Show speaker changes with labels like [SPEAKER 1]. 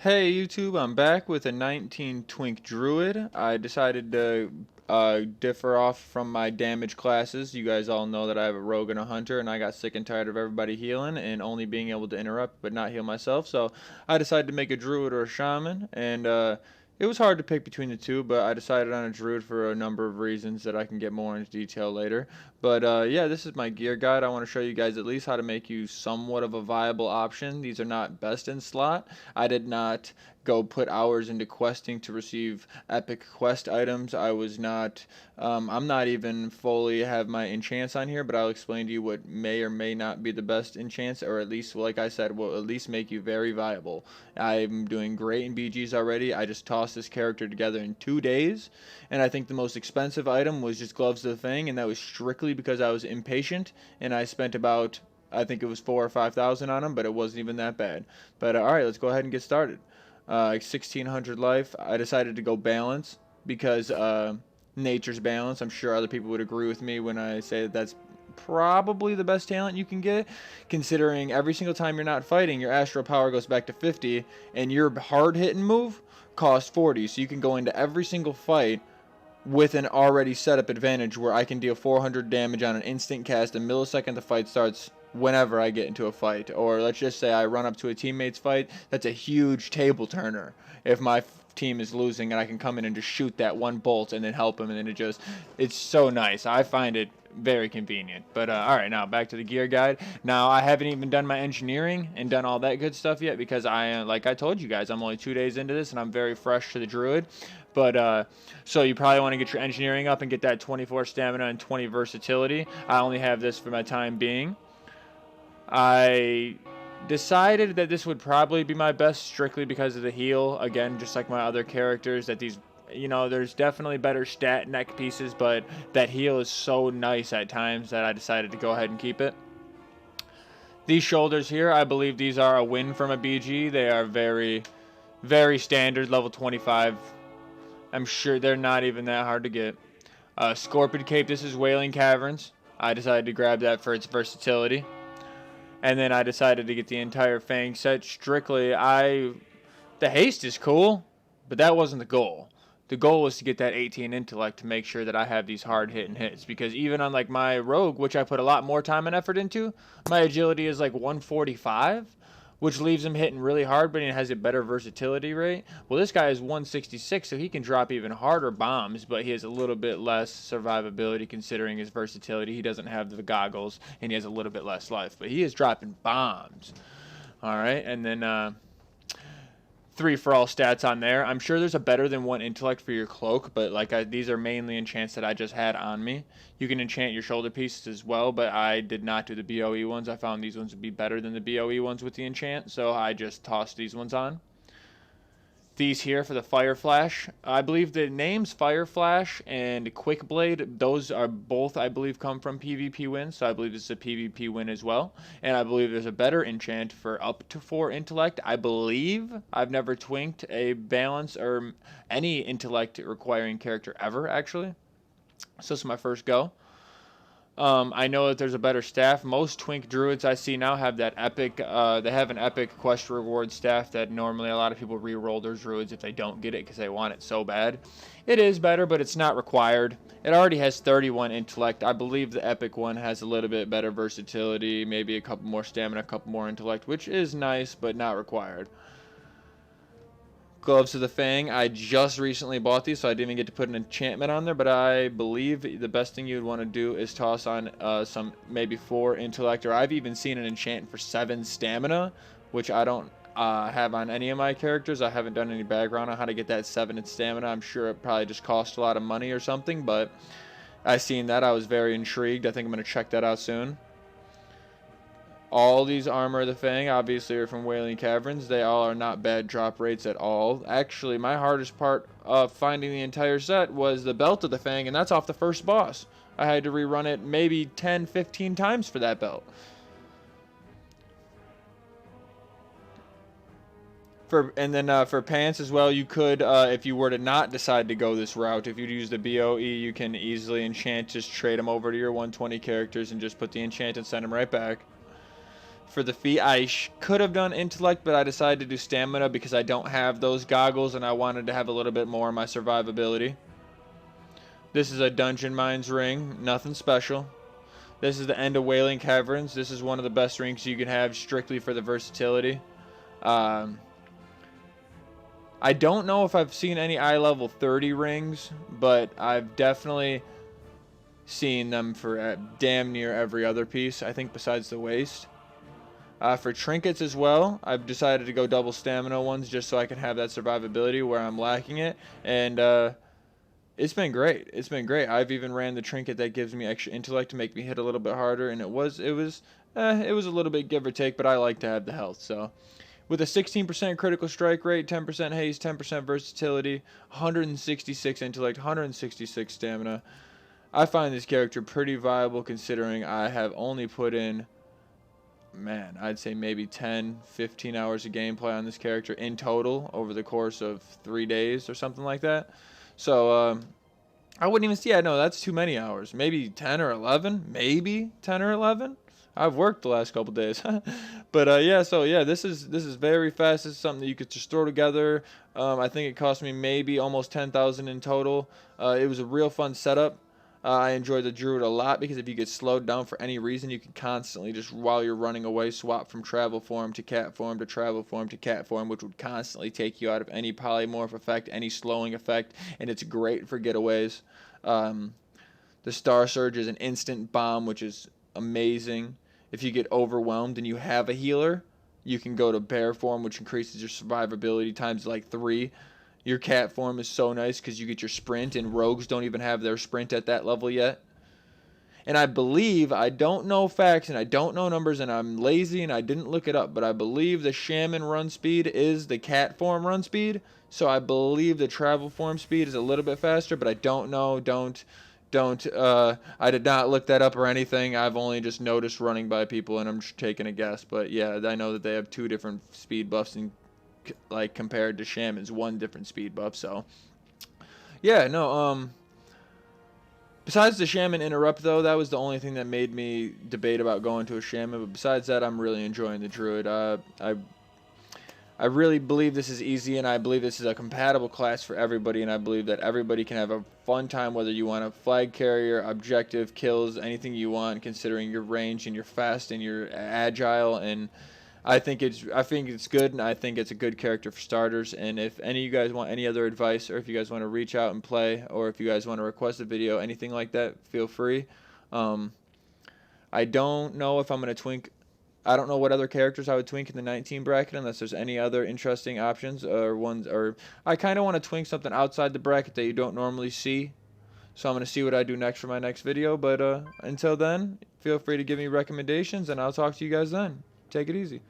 [SPEAKER 1] Hey YouTube, I'm back with a 19 twink druid. I decided to differ off from my damage classes. You guys all know that I have a rogue and a hunter, and I got sick and tired of everybody healing and only being able to interrupt but not heal myself. So I decided to make a druid or a shaman, and it was hard to pick between the two, but I decided on a druid for a number of reasons that I can get more into detail later. But yeah, this is my gear guide. I want to show you guys at least how to make you somewhat of a viable option. These are not best in slot. I did not go put hours into questing to receive epic quest items. I'm not even fully have my enchants on here, but I'll explain to you what may or may not be the best enchants, or at least, like I said, will at least make you very viable. I'm doing great in BGs already. I just tossed this character together in 2 days, and I think the most expensive item was just Gloves to the Fang, and that was strictly because I was impatient, and I spent about, I think it was 4 or 5 thousand on them, but it wasn't even that bad. But all right, let's go ahead and get started. 1600 life. I decided to go balance because nature's balance. I'm sure other people would agree with me when I say that that's probably the best talent you can get, considering every single time you're not fighting, your astral power goes back to 50, and your hard hitting move costs 40. So you can go into every single fight with an already set up advantage where I can deal 400 damage on an instant cast a millisecond the fight starts whenever I get into a fight. Or let's just say I run up to a teammate's fight, that's a huge table turner. If my team is losing and I can come in and just shoot that one bolt and then help him, and then it's so nice. I find it very convenient. But all right, now back to the gear guide. Now I haven't even done my engineering and done all that good stuff yet because like I told you guys, I'm only 2 days into this and I'm very fresh to the druid. But so you probably want to get your engineering up and get that 24 stamina and 20 versatility. I only have this for my time being. I decided that this would probably be my best strictly because of the heal. Again, just like my other characters, that these, there's definitely better stat neck pieces, but that heal is so nice at times that I decided to go ahead and keep it. These shoulders here, I believe these are a win from a BG. They are very, very standard, level 25. I'm sure they're not even that hard to get. Scorpion Cape, this is Wailing Caverns. I decided to grab that for its versatility. And then I decided to get the entire Fang set strictly. The haste is cool, but that wasn't the goal. The goal was to get that 18 intellect to make sure that I have these hard hitting hits. Because even on like my rogue, which I put a lot more time and effort into, my agility is like 145, which leaves him hitting really hard, but he has a better versatility rate. Well, this guy is 166, so he can drop even harder bombs, but he has a little bit less survivability considering his versatility. He doesn't have the goggles, and he has a little bit less life, but he is dropping bombs. All right, and then 3 for all stats on there. I'm sure there's a better than 1 intellect for your cloak, but these are mainly enchants that I just had on me. You can enchant your shoulder pieces as well, but I did not do the BOE ones. I found these ones would be better than the BOE ones with the enchant, so I just tossed these ones on. These here for the Fire Flash. I believe the names Fire Flash and Quick Blade, those are both, I believe, come from PvP wins. So I believe this is a PvP win as well. And I believe there's a better enchant for up to 4 intellect. I believe I've never twinked a balance or any intellect requiring character ever, actually. So this is my first go. I know that there's a better staff. Most twink druids I see now have that epic, they have an epic quest reward staff that normally a lot of people re-roll their druids if they don't get it because they want it so bad. It is better, but it's not required. It already has 31 intellect. I believe the epic one has a little bit better versatility, maybe a couple more stamina, a couple more intellect, which is nice, but not required. Gloves of the Fang, I just recently bought these, so I didn't even get to put an enchantment on there, but I believe the best thing you'd want to do is toss on some maybe 4 intellect, or I've even seen an enchant for 7 stamina, which I don't have on any of my characters. I haven't done any background on how to get that 7 in stamina. I'm sure it probably just costs a lot of money or something, but I seen that. I was very intrigued. I think I'm going to check that out soon. All these Armor of the Fang obviously are from Wailing Caverns. They all are not bad drop rates at all. Actually, my hardest part of finding the entire set was the Belt of the Fang, and that's off the first boss. I had to rerun it maybe 10, 15 times for that belt. For pants as well, you could, if you were to not decide to go this route, if you use the BOE, you can easily enchant, just trade them over to your 120 characters and just put the enchant and send them right back. For the feat, I could have done intellect, but I decided to do stamina because I don't have those goggles and I wanted to have a little bit more of my survivability. This is a Dungeon Mines ring, nothing special. This is the End of Wailing Caverns. This is one of the best rings you can have strictly for the versatility. I don't know if I've seen any eye level 30 rings, but I've definitely seen them for damn near every other piece, I think, besides the waist. For trinkets as well, I've decided to go double stamina ones just so I can have that survivability where I'm lacking it. And it's been great. It's been great. I've even ran the trinket that gives me extra intellect to make me hit a little bit harder, and it was a little bit give or take, but I like to have the health. So, with a 16% critical strike rate, 10% haste, 10% versatility, 166 intellect, 166 stamina, I find this character pretty viable considering I have only put in, man, I'd say maybe 10, 15 hours of gameplay on this character in total over the course of 3 days or something like that. So, I wouldn't even see, yeah, no, that's too many hours. Maybe 10 or 11, maybe 10 or 11. I've worked the last couple days. But, yeah, so, yeah, this is very fast. This is something that you could just throw together. I think it cost me maybe almost 10,000 in total. It was a real fun setup. I enjoyed the druid a lot because if you get slowed down for any reason, you can constantly just while you're running away swap from travel form to cat form to travel form to cat form, which would constantly take you out of any polymorph effect, any slowing effect, and it's great for getaways. The Star Surge is an instant bomb, which is amazing. If you get overwhelmed and you have a healer, you can go to bear form, which increases your survivability times like 3. Your cat form is so nice because you get your sprint, and rogues don't even have their sprint at that level yet. And I believe, I don't know facts and I don't know numbers and I'm lazy and I didn't look it up, but I believe the shaman run speed is the cat form run speed. So I believe the travel form speed is a little bit faster, but I don't know. I did not look that up or anything. I've only just noticed running by people and I'm just taking a guess. But yeah, I know that they have 2 different speed buffs and like compared to shamans, 1 different speed buff. So yeah, no, besides the shaman interrupt though, that was the only thing that made me debate about going to a shaman. But besides that, I'm really enjoying the druid. I really believe this is easy, and I believe this is a compatible class for everybody, and I believe that everybody can have a fun time, whether you want a flag carrier, objective, kills, anything you want, considering your range and you're fast and you're agile. And I think it's good, and I think it's a good character for starters. And if any of you guys want any other advice, or if you guys want to reach out and play, or if you guys want to request a video, anything like that, feel free. I don't know if I'm going to twink. I don't know what other characters I would twink in the 19 bracket unless there's any other interesting options or ones. Or I kind of want to twink something outside the bracket that you don't normally see. So I'm going to see what I do next for my next video. But until then, feel free to give me recommendations, and I'll talk to you guys then. Take it easy.